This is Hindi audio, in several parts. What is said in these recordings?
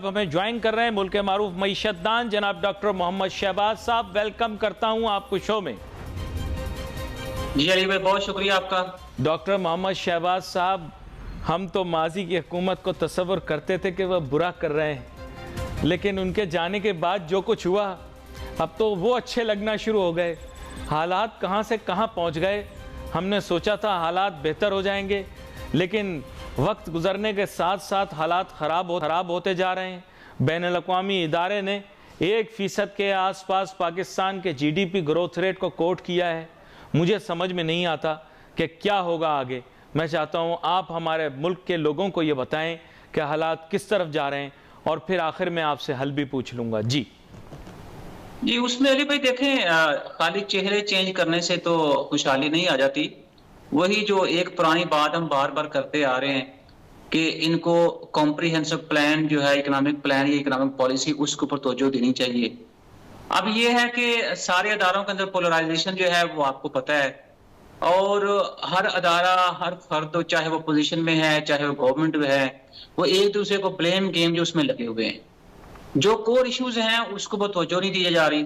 हमें ज्वाइन कर रहे हैं मुल्क के मारूफ मईशतदान जनाब डॉक्टर मोहम्मद शहबाज साहब। वेलकम करता हूं आपको शो में। जी अली भाई, बहुत शुक्रिया आपका। डॉक्टर मोहम्मद शहबाज साहब, हम तो माजी की हुकूमत को तस्वर करते थे कि वह बुरा कर रहे हैं, लेकिन उनके जाने के बाद जो कुछ हुआ अब तो वो अच्छे लगना शुरू हो गए। हालात कहां से कहां पहुंच गए। हमने सोचा था हालात बेहतर हो जाएंगे, लेकिन वक्त गुजरने के साथ साथ हालात ख़राब होते जा रहे हैं। बैनुल अक़वामी इदारे ने 1% के आसपास पाकिस्तान के GDP ग्रोथ रेट को कोट किया है। मुझे समझ में नहीं आता कि क्या होगा आगे। मैं चाहता हूँ आप हमारे मुल्क के लोगों को ये बताएं कि हालात किस तरफ जा रहे हैं, और फिर आखिर में आपसे हल भी पूछ लूँगा। जी उसमें अली भाई देखें, खाली चेहरे चेंज करने से तो खुशहाली नहीं आ जाती। वही जो एक पुरानी बात हम बार बार करते आ रहे हैं कि इनको कॉम्प्रिहेंसिव प्लान जो है, इकोनॉमिक प्लान या इकोनॉमिक पॉलिसी, उसके ऊपर तवज्जो देनी चाहिए। अब ये है कि सारे अदारों के अंदर पोलराइजेशन जो है वो आपको पता है, और हर अदारा, हर फर्द, चाहे वो पोजीशन में है चाहे वो गवर्नमेंट में है, वो एक दूसरे को ब्लेम गेम जो उसमें लगे हुए हैं। जो कोर इश्यूज हैं उसको बहुत तवज्जो नहीं दी जा रही,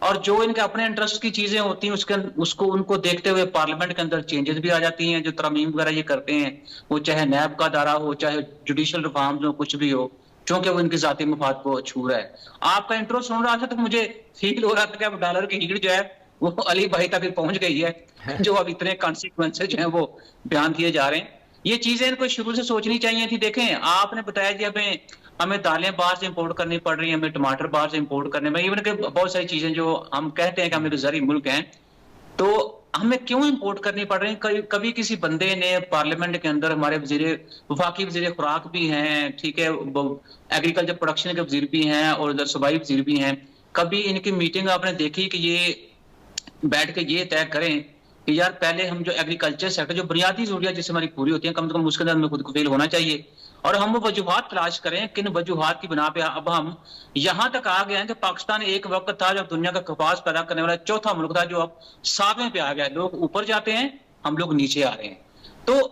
और जो इनके अपने इंटरेस्ट की चीजें होती हैं उसको उनको देखते हुए पार्लियामेंट के अंदर चेंजेस भी आ जाती हैं। जो तरमीम वगैरह ये करते हैं, वो चाहे नैब का अदारा हो, चाहे जुडिशल रिफॉर्म्स हो, कुछ भी हो, क्योंकि वो इनके जाती मफाद को छू रहा है। आपका इंट्रो सुन रहा था तो मुझे फील हो रहा था कि अब डॉलर की हीट जो है वो अली भाई तक पहुंच गई है, जो अब इतने कॉन्सिक्वेंसेज जो है वो बयान किए जा रहे हैं। ये चीजें इनको शुरू से सोचनी चाहिए थी। देखें, आपने बताया जी हमें दालें बाहर से इंपोर्ट करनी पड़ रही है, हमें टमाटर बाहर से इंपोर्ट करने में, इवन के बहुत सारी चीजें जो हम कहते हैं कि हम एक ज़री मुल्क हैं, तो हमें क्यों इंपोर्ट करनी पड़ रही है। कभी किसी बंदे ने पार्लियामेंट के अंदर, हमारे वफाकी वजीर खुराक भी हैं, ठीक है, एग्रीकल्चर प्रोडक्शन के वजीर भी हैं और उधर सूबाई वजीर भी हैं, कभी इनकी मीटिंग आपने देखी कि ये बैठ के ये तय करें कि यार पहले हम जो एग्रीकल्चर सेक्टर, जो बुनियादी जरूरियात जिससे हमारी पूरी होती है, कम से कम उसके अंदर हमें खुद को फेल होना चाहिए, और हम वो वजूहात तलाश करें किन वजूहात की बिना पे अब हम यहां तक आ गए हैं कि पाकिस्तान एक वक्त था जब दुनिया का कपास पैदा करने वाला चौथा मुल्क था, जो अब 7वें पे आ गया। लोग ऊपर जाते हैं, हम लोग नीचे आ रहे हैं। तो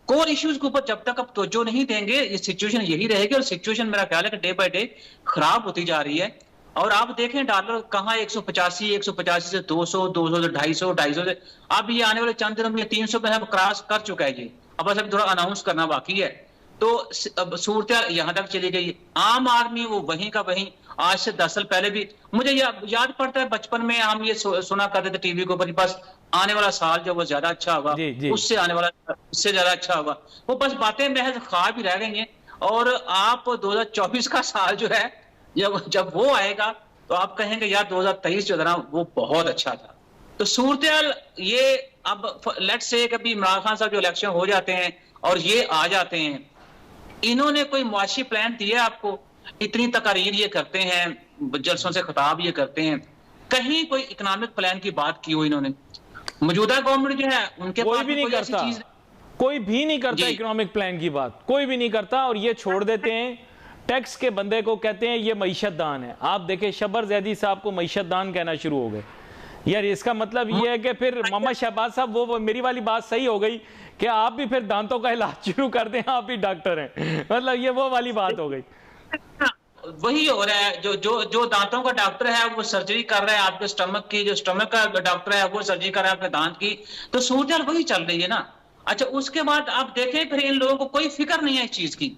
कोर इश्यूज के ऊपर जब तक अब तवज्जो नहीं देंगे, ये सिचुएशन यही रहेगी, और सिचुएशन मेरा ख्याल है कि डे बाय डे खराब होती जा रही है। और आप देखें डॉलर कहाँ 185 से 200, 200 से 250 से अब ये आने वाले चंद दिनों में 300 पे क्रॉस कर चुका है। ये अब बस अभी थोड़ा अनाउंस करना बाकी है। तो अब सूरत यहां तक चली गई। आम आदमी वो वहीं का वहीं, आज से 10 साल पहले भी मुझे याद पड़ता है, बचपन में हम ये सुना करते थे टीवी के ऊपर, बस आने वाला साल जो वो ज्यादा अच्छा होगा, उससे आने वाला उससे ज्यादा अच्छा होगा। वो बस बातें महज ख्वाब ही रह गई हैं। और आप 2024 का साल जो है, जब वो आएगा तो आप कहेंगे यार 2023 जो था ना वो बहुत अच्छा था। तो सूरत ये, अब लेट्स से कभी इमरान खान साहब जो इलेक्शन हो जाते हैं और ये आ जाते हैं, इन्होंने कोई मुआशी प्लान दिया आपको? इतनी तकारीर ये करते हैं, जलसों से खिताब ये करते हैं, कहीं कोई इकोनॉमिक प्लान की बात की हो इन्होंने? मौजूदा गवर्नमेंट जो है उनके कोई भी नहीं करता, कोई भी नहीं करता इकोनॉमिक प्लान की बात, कोई भी नहीं करता, और ये छोड़ देते हैं टैक्स के बंदे को, कहते हैं ये मईशतदान है। आप देखें शबर जैदी साहब को मईशतदान कहना शुरू हो गए। यार इसका मतलब ये है कि फिर मोहम्मद शहबाज साहब, वो मेरी वाली बात सही हो गई कि आप भी फिर दांतों का इलाज शुरू कर दें, आप भी डॉक्टर हैं, मतलब ये वो वाली बात हो गई। वही हो रहा है, जो दांतों का डॉक्टर है वो सर्जरी कर रहा है, आपके स्टमक की, जो स्टमक का डॉक्टर है वो सर्जरी कर रहा है आपके दांत की। तो सूरत वही चल रही है ना। अच्छा, उसके बाद आप देखें फिर इन लोगों को कोई फिक्र नहीं है इस चीज की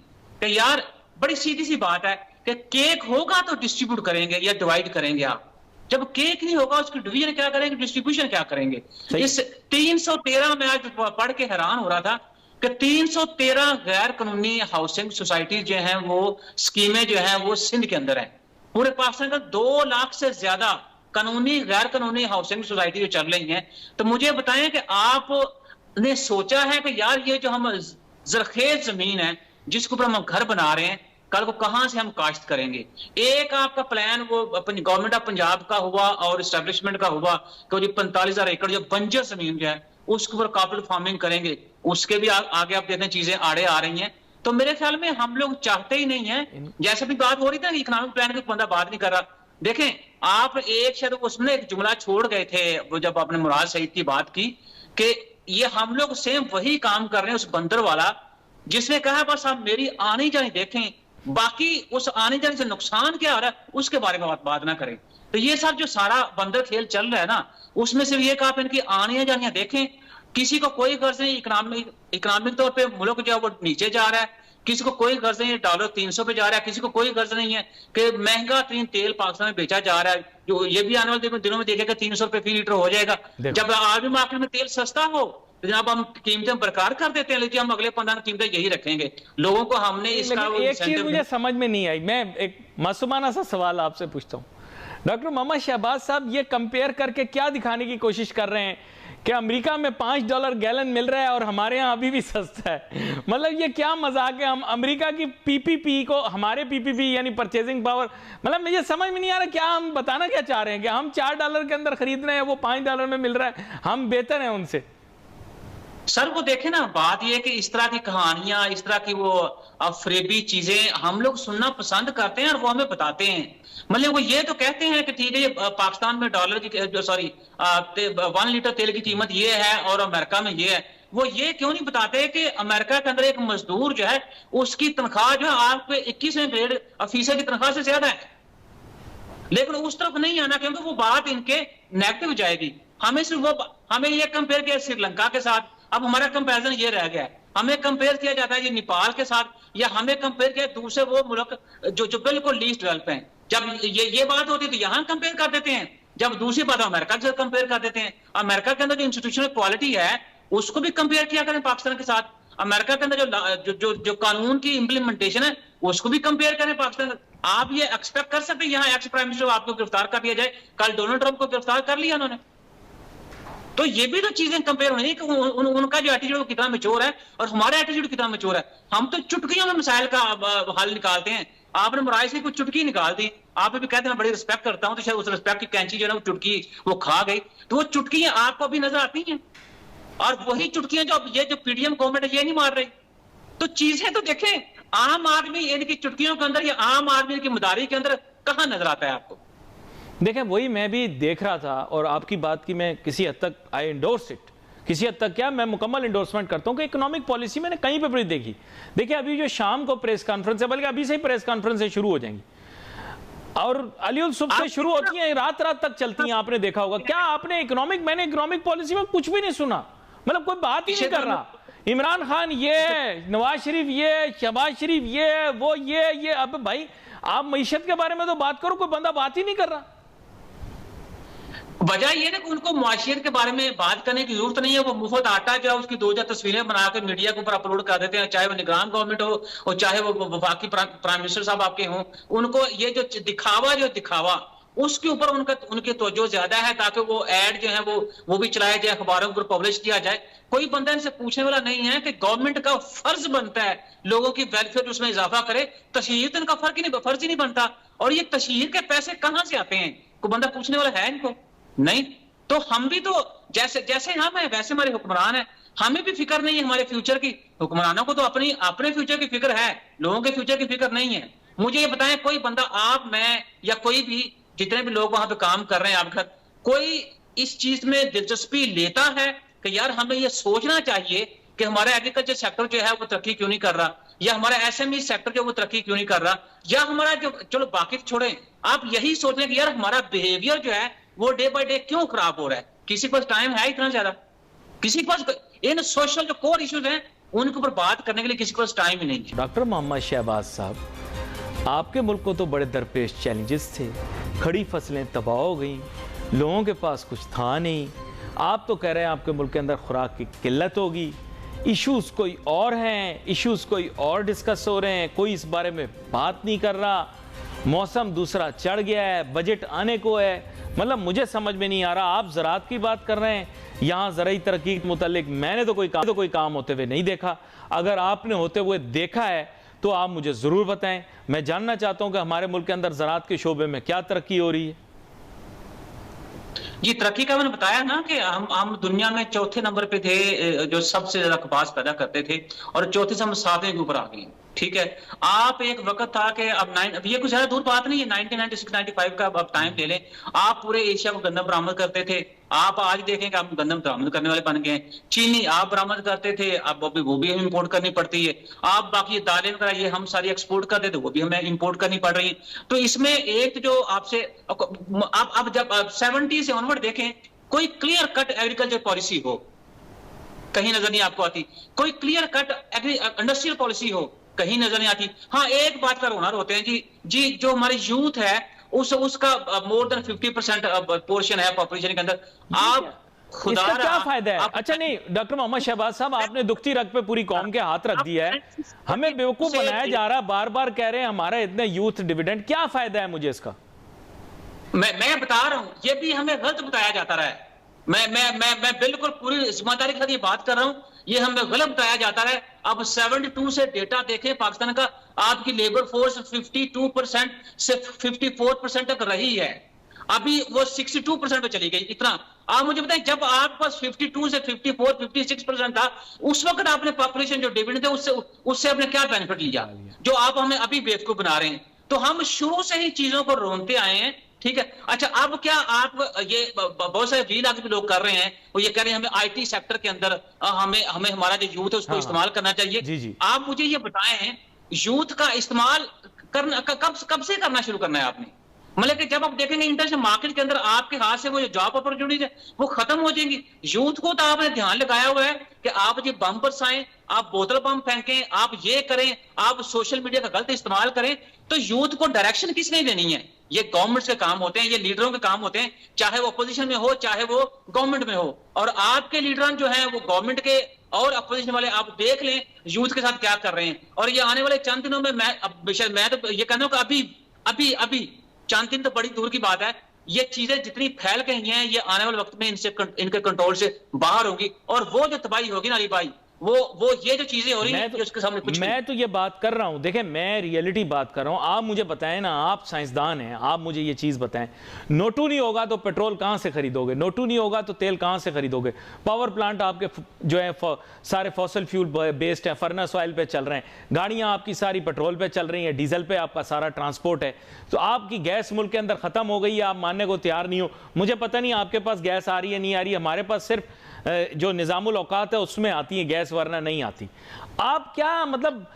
कि यार बड़ी सीधी सी बात है कि केक होगा तो डिस्ट्रीब्यूट करेंगे या डिवाइड करेंगे। आप जब केक नहीं होगा उसकी डिवीजन क्या करेंगे, डिस्ट्रीब्यूशन क्या करेंगे? इस 313 में आज पढ़ के हैरान हो रहा था कि 313 गैर कानूनी हाउसिंग सोसाइटी जो हैं, वो स्कीमें जो हैं वो सिंध के अंदर हैं। पूरे पाकिस्तान का 2 लाख से ज्यादा कानूनी गैर कानूनी हाउसिंग सोसाइटी जो चल रही हैं। तो मुझे बताएं कि आपने सोचा है कि यार ये जो हम जरखेज जमीन है जिसके ऊपर हम घर बना रहे हैं, कल को कहां से हम काश्त करेंगे? एक आपका प्लान वो गवर्नमेंट ऑफ पंजाब का हुआ और एस्टेब्लिशमेंट का हुआ कि जो 45,000 एकड़ जो बंजर जमीन जो है उसके ऊपर कॉर्पोरेट फार्मिंग करेंगे। उसके भी आगे आप देखें चीजें आड़े आ रही हैं। तो मेरे ख्याल में हम लोग चाहते ही नहीं है। जैसे भी बात हो रही थी इकोनॉमिक प्लान की, बंदा बात नहीं कर रहा। देखें आप एक शायद उसमें एक जुमला छोड़ गए थे वो, जब आपने मुराद सईद की बात की कि ये हम लोग सेम वही काम कर रहे हैं उस बंदर वाला जिसने कहा बस आप मेरी आनी जानी देखें, बाकी उस आने जाने से नुकसान क्या हो रहा है उसके बारे में बात ना करें। तो ये सब जो सारा बंदर खेल चल रहा है ना, उसमें से ये आप इनकी आनियां जानियां देखें, किसी को कोई गर्ज नहीं, इकोनॉमिक तौर पे मुल्क जो है वो नीचे जा रहा है, किसी को कोई गर्ज नहीं है डॉलर 300 पे जा रहा है, किसी को कोई गर्ज नहीं है कि महंगा तीन तेल पाकिस्तान में बेचा जा रहा है, जो ये भी आने वाले दिनों में देखेगा 300 रुपए फी लीटर हो जाएगा। जब आर्मी मार्केट में तेल सस्ता हो तो जनाब हम कीमतें बरकरार कर देते हैं, लेकिन हम अगले 15 कीमतें यही रखेंगे। लोगों को हमने इसका एक चीज मुझे समझ में नहीं आई, मैं एक मासूमाना सा सवाल आपसे पूछता हूँ। डॉक्टर मोहम्मद शहबाज साहब ये कंपेयर करके क्या दिखाने की कोशिश कर रहे हैं कि अमेरिका में $5 गैलन मिल रहा है और हमारे यहाँ अभी भी सस्ता है? मतलब ये क्या मजाक है? हम अमेरिका की पीपीपी को हमारे पीपीपी यानी परचेजिंग पावर, मतलब मुझे समझ में नहीं आ रहा क्या हम बताना क्या चाह रहे हैं कि हम $4 के अंदर खरीद रहे हैं, वो $5 में मिल रहा है, हम बेहतर हैं उनसे। सर वो देखे ना, बात ये है कि इस तरह की कहानियां, इस तरह की वो अफरेबी चीजें हम लोग सुनना पसंद करते हैं और वो हमें बताते हैं। मतलब वो ये तो कहते हैं कि ठीक है पाकिस्तान में डॉलर की 1 लीटर तेल की कीमत ये है और अमेरिका में ये है। वो ये क्यों नहीं बताते कि अमेरिका के अंदर एक मजदूर जो है उसकी तनख्वाह जो है आपके 21% की तनख्वाह से ज्यादा है। लेकिन उस तरफ नहीं आना क्योंकि वो बात इनके नेगेटिव जाएगी। हमें ये कंपेयर किया श्रीलंका के साथ, अब हमारा कंपैरिजन ये रह गया है। हमें कंपेयर किया जाता है ये नेपाल के साथ, या हमें कंपेयर किया दूसरे वो मुल्क जो बिल्कुल लीस्ट डेवलप हैं। जब ये बात होती है तो यहां कंपेयर कर देते हैं, जब दूसरी बात अमेरिका के साथ कंपेयर कर देते हैं। अमेरिका के अंदर जो इंस्टीट्यूशनल क्वालिटी है उसको भी कंपेयर किया करें पाकिस्तान के साथ। अमेरिका के अंदर जो कानून की इंप्लीमेंटेशन है उसको भी कंपेयर करें पाकिस्तान। आप ये एक्सपेक्ट कर सकते हैं यहाँ एक्स प्राइम मिनिस्टर आपको गिरफ्तार कर दिया जाए? कल डोनाल्ड ट्रंप को गिरफ्तार कर लिया उन्होंने। तो ये भी तो चीजें कंपेयर होनी है कि उनका जो एटीट्यूड वो कितना मैच्योर है और हमारा एटीट्यूड कितना मैच्योर है। हम तो चुटकियों में मसाइल का हल निकालते हैं। आपने मुराय से कुछ चुटकी निकाल दी, आप भी कहते हैं बड़ी रिस्पेक्ट करता हूं, तो शायद उस रिस्पेक्ट की कैंची जो है वो चुटकी वो खा गई। तो वो चुटकियां आपको भी नजर आती हैं और वही चुटकियां जो पीडीएम गवर्नमेंट है ये नहीं मार रही। तो चीजें तो देखें, आम आदमी इनकी चुटकियों के अंदर या आम आदमी की मदारी के अंदर कहां नजर आता है आपको? देखें वही मैं भी देख रहा था और आपकी बात की मैं किसी हद तक आई एंडोर्स इट, किसी हद तक क्या मैं मुकम्मल इंडोर्समेंट करता हूं कि इकोनॉमिक पॉलिसी मैंने कहीं पे भी देखी। देखिए अभी जो शाम को प्रेस कॉन्फ्रेंस है, बल्कि अभी से ही प्रेस कॉन्फ्रेंस शुरू हो जाएंगी और अली सुबह से शुरू होती हैं, रात रात तक चलती हैं। आपने देखा होगा क्या आपने मैंने इकोनॉमिक पॉलिसी में कुछ भी नहीं सुना, मतलब कोई बात ही नहीं कर रहा। इमरान खान ये, नवाज शरीफ ये, शहबाज शरीफ ये, वो ये। अब भाई आप मईशत के बारे में तो बात करो, कोई बंदा बात ही नहीं कर रहा। वजह यह है कि उनको मुआशियत के बारे में बात करने की जरूरत नहीं है। वो मुफ्त आटा जो है उसकी 2-4 तस्वीरें बनाकर मीडिया के ऊपर अपलोड कर देते हैं, चाहे वो निगरान गवर्नमेंट हो और चाहे वो बाकी प्राइम मिनिस्टर साहब आपके हों। उनको ये जो दिखावा उसके ऊपर उनकी तवज्जो ज्यादा है, ताकि वो एड जो है वो भी चलाया जाए, अखबारों पर पब्लिश किया जाए। कोई बंदा इनसे पूछने वाला नहीं है कि गवर्नमेंट का फर्ज बनता है लोगों की वेलफेयर उसमें इजाफा करे। तशहीर तो इनका फर्ज ही नहीं बनता। और ये तशहीर के पैसे कहां से आते हैं, कोई बंदा पूछने वाला है इनको? नहीं। तो हम भी तो जैसे हम है वैसे हमारे हुक्मरान है, हमें भी फिक्र नहीं है हमारे फ्यूचर की। हुक्मरानों को तो अपने फ्यूचर की फिक्र है, लोगों के फ्यूचर की फिक्र नहीं है। मुझे ये बताएं, कोई बंदा, आप, मैं या कोई भी जितने भी लोग वहां पे काम कर रहे हैं आपके साथ, कोई इस चीज में दिलचस्पी लेता है कि यार हमें ये सोचना चाहिए कि हमारा एग्रीकल्चर सेक्टर जो है वो तरक्की क्यों नहीं कर रहा, या हमारा एसएमई सेक्टर जो वो तरक्की क्यों नहीं कर रहा, या हमारा जो, चलो बाकी छोड़ें, आप यही सोच रहे कि यार हमारा बिहेवियर जो है वो डे बाय डे क्यों खराब हो रहा है? किसी के पास टाइम है इतना ज्यादा? किसी के पास इन सोशल जो कोर इश्यूज हैं उनके ऊपर बात करने के लिए किसी के पास टाइम ही नहीं है। डॉक्टर मोहम्मद शहबाज साहब, आपके मुल्क को तो बड़े दरपेश चैलेंजेस थे, खड़ी फसलें तबाह हो गई, लोगों के पास कुछ था नहीं। आप तो कह रहे हैं आपके मुल्क के अंदर खुराक की किल्लत होगी, इश्यूज कोई और हैं, इश्यूज कोई और डिस्कस हो रहे हैं, कोई इस बारे में बात नहीं कर रहा। मौसम दूसरा चढ़ गया है, बजट आने को है। मतलब मुझे समझ में नहीं आ रहा, आप ज़राअत की बात कर रहे हैं, यहाँ ज़राई तरक्की के मुतालिक मैंने तो कोई काम होते हुए नहीं देखा। अगर आपने होते हुए देखा है तो आप मुझे ज़रूर बताएं। मैं जानना चाहता हूं कि हमारे मुल्क के अंदर ज़राअत के शोबे में क्या तरक्की हो रही है। जी, तरक्की का मैंने बताया ना कि हम दुनिया में चौथे नंबर पे थे जो सबसे ज्यादा कपास पैदा करते थे, और चौथे से हम 7वें के ऊपर आ गए। ठीक है। आप एक वक्त था कि अब ये कुछ ज्यादा दूर बात नहीं है, 1996-95 का अब टाइम ले लें। आप पूरे एशिया को गंदम बरामद करते थे, आप आज देखें कि आप गंदम बरामद करने वाले बन गए हैं। चीनी आप बरामद करते थे, अब वो भी हमें इंपोर्ट करनी पड़ती है। आप बाकी दालें वगैरह ये हम सारी एक्सपोर्ट करते थे, वो भी हमें इंपोर्ट करनी पड़ रही है। तो इसमें एक जो आपसे अब जब 70 से ऑनवर्ड देखें, कोई क्लियर कट एग्रीकल्चर पॉलिसी हो कहीं नजर नहीं आपको आती, कोई क्लियर कट इंडस्ट्रियल पॉलिसी हो कहीं नजर नहीं आती। हाँ, एक बात का रोना रोते हैं जी जो हमारे यूथ है उसका मोर देन 50% पोर्शन है पॉपुलेशन के अंदर। आप इसका क्या फायदा है? अच्छा नहीं डॉक्टर मोहम्मद शहबाज साहब, आपने दुखती रग पे पूरी कौम के हाथ रख दिया है, हमें बेवकूफ बनाया जा रहा है, बार बार कह रहे हैं हमारा इतना यूथ डिविडेंड, क्या फायदा है मुझे इसका? मैं बता रहा हूं, ये भी हमें गलत बताया जाता रहा है। मैं बिल्कुल पूरी जिम्मेदारी के साथ ये बात कर रहा हूं, ये हमें गलत बताया जाता है। अब 72 से डेटा देखें पाकिस्तान का, आपकी लेबर फोर्स 52% से 54% तक रही है, अभी वो 62% पे चली गई। इतना आप मुझे बताएं, जब आपके पास 52 से 54 56% था, उस वक्त आपने पॉपुलेशन जो डिविडेंड थे उससे आपने क्या बेनिफिट लिया, जो आप हमें अभी बेवकूफ बना रहे हैं। तो हम शुरू से ही चीजों को रोनते आए हैं, ठीक है। अच्छा, अब क्या आप ये बहुत सारे रील आगे भी लोग कर रहे हैं, वो ये कह रहे हैं हमें आईटी सेक्टर के अंदर हमें हमारा जो यूथ है उसको इस्तेमाल करना चाहिए। जी। आप मुझे ये बताएं, यूथ का इस्तेमाल करना कब से करना शुरू करना है आपने? मतलब कि जब आप देखेंगे इंटरनेशनल मार्केट के अंदर आपके हाथ से वो जो जॉब अपॉर्चुनिटीज है वो खत्म हो जाएंगी। यूथ को तो आपने ध्यान लगाया हुआ है कि आप ये बम बरसाएं, आप बोतल बम फेंकें, आप ये करें, आप सोशल मीडिया का गलत इस्तेमाल करें, तो यूथ को डायरेक्शन किसने देनी है? ये गवर्नमेंट्स के काम होते हैं, ये लीडरों के काम होते हैं, चाहे वो अपोजिशन में हो चाहे वो गवर्नमेंट में हो। और आपके लीडर जो हैं वो गवर्नमेंट के और अपोजिशन वाले, आप देख लें यूथ के साथ क्या कर रहे हैं। और ये आने वाले चंद दिनों में मैं तो ये कहता हूं कि अभी चंद दिन तो बड़ी दूर की बात है, ये चीजें जितनी फैल गई हैं ये आने वाले वक्त में इनके कंट्रोल से बाहर होगी। और वो जो तबाही होगी ना अली भाई, वो ये जो चीजें हो रही हैं उसके सामने कुछ मैं तो ये बात कर रहा हूं, देखें मैं रियलिटी बात कर रहा हूं। आप मुझे बताएं ना, आप साइंसदान हैं, आप मुझे ये चीज बताएं, नोटू नहीं होगा तो पेट्रोल कहां से खरीदोगे, नोटू नहीं होगा तो तेल कहां से खरीदोगे? पावर प्लांट आपके जो है सारे फॉसल फ्यूल बेस्ड है, फर्नेस ऑयल पे चल रहे हैं, गाड़ियां आपकी सारी पेट्रोल पे चल रही हैं, डीजल पे आपका सारा ट्रांसपोर्ट है। तो आपकी गैस मुल्क के अंदर खत्म हो गई है, आप मानने को तैयार नहीं हो। मुझे पता नहीं आपके पास गैस आ रही है नहीं आ रही है, हमारे पास सिर्फ जो निज़ामुल औकात है उसमें आती है गैस, वरना नहीं आती। आप क्या मतलब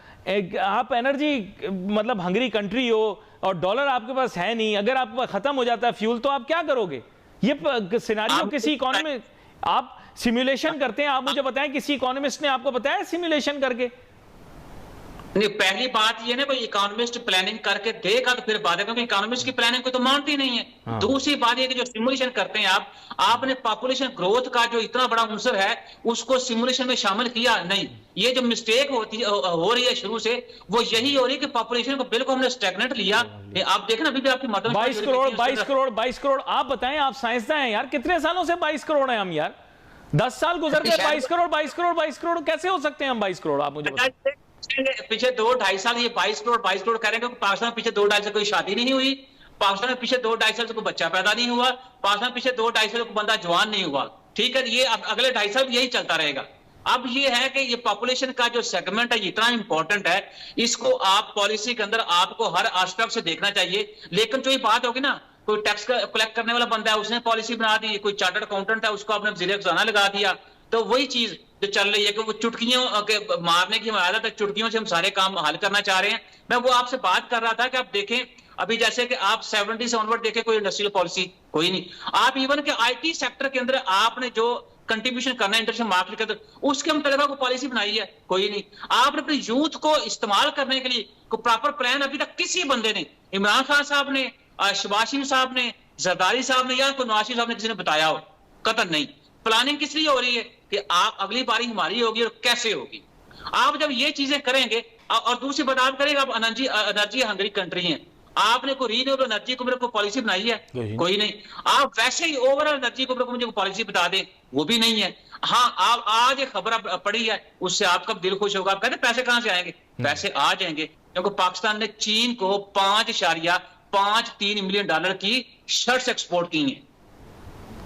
आप एनर्जी मतलब हंगरी कंट्री हो और डॉलर आपके पास है नहीं, अगर आप खत्म हो जाता है फ्यूल तो आप क्या करोगे? ये सिनेरियो किसी इकोनॉमी, आप सिमुलेशन करते हैं, आप मुझे बताएं किसी इकोनॉमिस्ट ने आपको बताया सिमुलेशन करके? नहीं, पहली बात ये ना कोई इकोनॉमिस्ट प्लानिंग करके देगा तो फिर बात है, क्योंकि इकोनॉमिस्ट की प्लानिंग को तो मानती नहीं है। हाँ। दूसरी बात ये कि जो सिमुलेशन करते हैं आपने पॉपुलेशन ग्रोथ का जो इतना बड़ा अंसर है उसको सिमुलेशन में शामिल किया नहीं। ये जो मिस्टेक हो रही है शुरू से, वो यही हो रही है कि पॉपुलेशन को बिल्कुल हमने स्टेगनेट लिया। आप देखें ना अभी भी आपकी मतलब 22 करोड़। आप बताएं, आप साइंसदान हैं यार, कितने सालों से 22 करोड़ है हम यार? 10 साल गुजर गए, 22 करोड़ कैसे हो सकते हैं हम 22 करोड़? आप मुझे बताएं। पिछले 2-2.5 साल ये 22 करोड़ कह रहे हैं, क्योंकि पाकिस्तान में पिछले 2-2.5 साल कोई शादी नहीं हुई, पाकिस्तान में पिछले 2-2.5 साल से कोई बच्चा पैदा नहीं हुआ, पाकिस्तान में पिछले 2-2.5 साल कोई बंदा जवान नहीं हुआ। ठीक है, ये अगले 2.5 साल यही चलता रहेगा। अब ये है कि ये पॉपुलेशन का जो सेगमेंट है इतना इंपॉर्टेंट है, इसको आप पॉलिसी के अंदर आपको हर एस्पेक्ट से देखना चाहिए। लेकिन जो ये बात होगी ना, कोई टैक्स कलेक्ट करने वाला बंदा है उसने पॉलिसी बना दी, कोई चार्टर्ड अकाउंटेंट है उसको आपने वज़ीर खजाना लगा दिया, तो वही चीज जो चल रही है कि वो चुटकियों के मारने की आदत है, चुटकियों से हम सारे काम हल करना चाह रहे हैं। मैं वो आपसे बात कर रहा था कि आप देखें अभी जैसे कि आप 70 से ऑनवर्ड देखें, कोई इंडस्ट्रियल पॉलिसी कोई नहीं। आप इवन के आईटी सेक्टर के अंदर आपने जो कंट्रीब्यूशन करना है इंटरनेशनल मार्केट के अंदर, उसके मुताबिक कोई पॉलिसी बनाई है? कोई नहीं। आपने अपने यूथ को इस्तेमाल करने के लिए कोई प्रॉपर प्लान अभी तक किसी बंदे ने, इमरान खान साहब ने, शहबाज शरीफ साहब ने, जरदारी साहब ने या कोई नवाज शरीफ साहब ने किसी ने बताया हो? कतई नहीं। प्लानिंग किस लिए हो रही है कि आप अगली बारी हमारी होगी और कैसे होगी। आप जब ये चीजें करेंगे, और दूसरी बात आप करेंगे, आप एनर्जी हंगरी कंट्री हैं, आपने कोई रीन्यूएबल एनर्जी को मेरे को पॉलिसी बनाई है? कोई नहीं। आप वैसे ही ओवरऑल एनर्जी को मेरे को मुझे पॉलिसी बता दें, वो भी नहीं है। हाँ, आप आज एक खबर पड़ी है, उससे आपका दिल खुश होगा, आप कहते पैसे कहां से आएंगे? पैसे आ जाएंगे, क्योंकि पाकिस्तान ने चीन को 5.53 मिलियन डॉलर की शर्ट्स एक्सपोर्ट की हैं,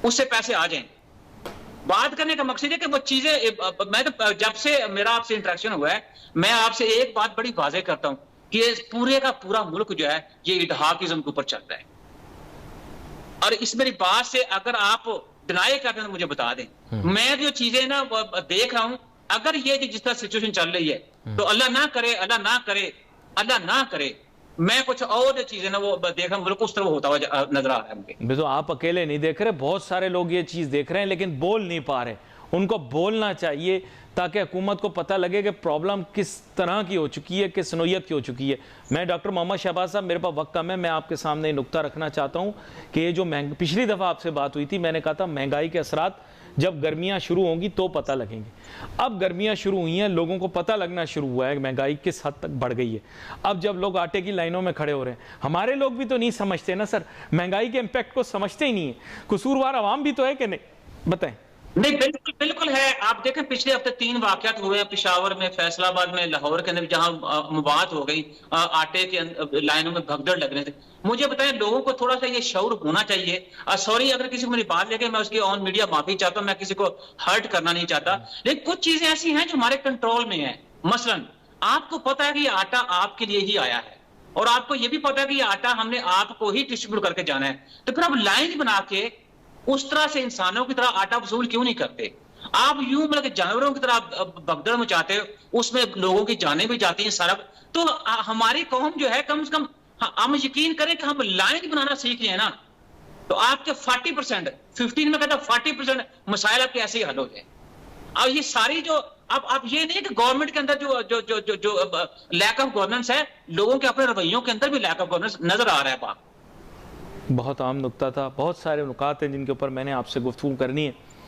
उससे पैसे आ जाएंगे। बात करने का मकसद है कि वो चीजें, मैं तो जब से मेरा आपसे इंटरेक्शन हुआ है, मैं आपसे एक बात बड़ी वाज़ेह करता हूं कि पूरे का पूरा मुल्क जो है ये इल्हाकिज्म के ऊपर चल रहा है। और इस मेरी बात से अगर आप डिनाई करते हैं तो मुझे बता दें। मैं जो चीजें ना देख रहा हूं, अगर ये जिस तरह सिचुएशन चल रही है, तो अल्लाह ना करे, अल्लाह ना करे, अल्लाह ना करे, मैं कुछ और चीजें ना वो देख रहा हूं, मुल्क उस तरह होता हुआ नजर आ रहा है मुझे। तो आप अकेले नहीं देख रहे, बहुत सारे लोग ये चीज़ देख रहे हैं लेकिन बोल नहीं पा रहे। उनको बोलना चाहिए ताकि हुकूमत को पता लगे कि प्रॉब्लम किस तरह की हो चुकी है, किस नोयत की हो चुकी है। मैं डॉक्टर मोहम्मद शहबाज साहब, मेरे पास वक्त कम है, मैं आपके सामने ये नुक्ता रखना चाहता हूँ कि ये जो पिछली दफ़ा आपसे बात हुई थी, मैंने कहा था महंगाई के असरात जब गर्मियाँ शुरू होंगी तो पता लगेंगे। अब गर्मियाँ शुरू हुई हैं, लोगों को पता लगना शुरू हुआ है महंगाई किस हद तक बढ़ गई है। अब जब लोग आटे की लाइनों में खड़े हो रहे हैं, हमारे लोग भी तो नहीं समझते ना सर, महंगाई के इम्पैक्ट को समझते ही नहीं है। कसूरवार आवाम भी तो है कि नहीं, बताएं। नहीं, बिल्कुल बिल्कुल है। आप देखें पिछले हफ्ते 3 वाकयात हुए हैं, पेशावर में, फैसलाबाद में, लाहौर के अंदर, जहां मुबात हो गई, आटे के लाइनों में भगदड़ लगने थे। मुझे बताएं, लोगों को थोड़ा सा ये शऊर होना चाहिए। सॉरी अगर किसी को मेरी बात लेके मैं उसकी ऑन मीडिया माफी चाहता हूं, मैं किसी को हर्ट करना नहीं चाहता, लेकिन कुछ चीजें ऐसी हैं जो हमारे कंट्रोल में है। मसलन आपको पता है कि ये आटा आपके लिए ही आया है, और आपको ये भी पता है कि ये आटा हमने आपको ही डिस्ट्रीब्यूट करके जाना है, तो फिर आप लाइन बना के उस तरह से इंसानों की तरह आटा वसूल क्यों नहीं करते? आप यूं मतलब जानवरों की तरह भगदड़ मचाते हो, उसमें लोगों की जानें भी जाती हैं सारा। तो हमारी कौम जो है, कम से कम हम यकीन करें कि हम लाइन बनाना सीख लें ना, तो आपके 40%, 15 में कहता 40% मसाइल आपके ऐसे ही हल हो जाए। अब ये सारी जो अब ये नहीं कि गवर्नमेंट के अंदर जो जो जो जो, जो लैक ऑफ गवर्नेंस है, लोगों के अपने रवैयों के अंदर भी लैक ऑफ गवर्नेंस नजर आ रहा है। बहुत आम नुक्ता था, बहुत सारे नुकात हैं जिनके ऊपर मैंने आपसे गुफ्तगू करनी है।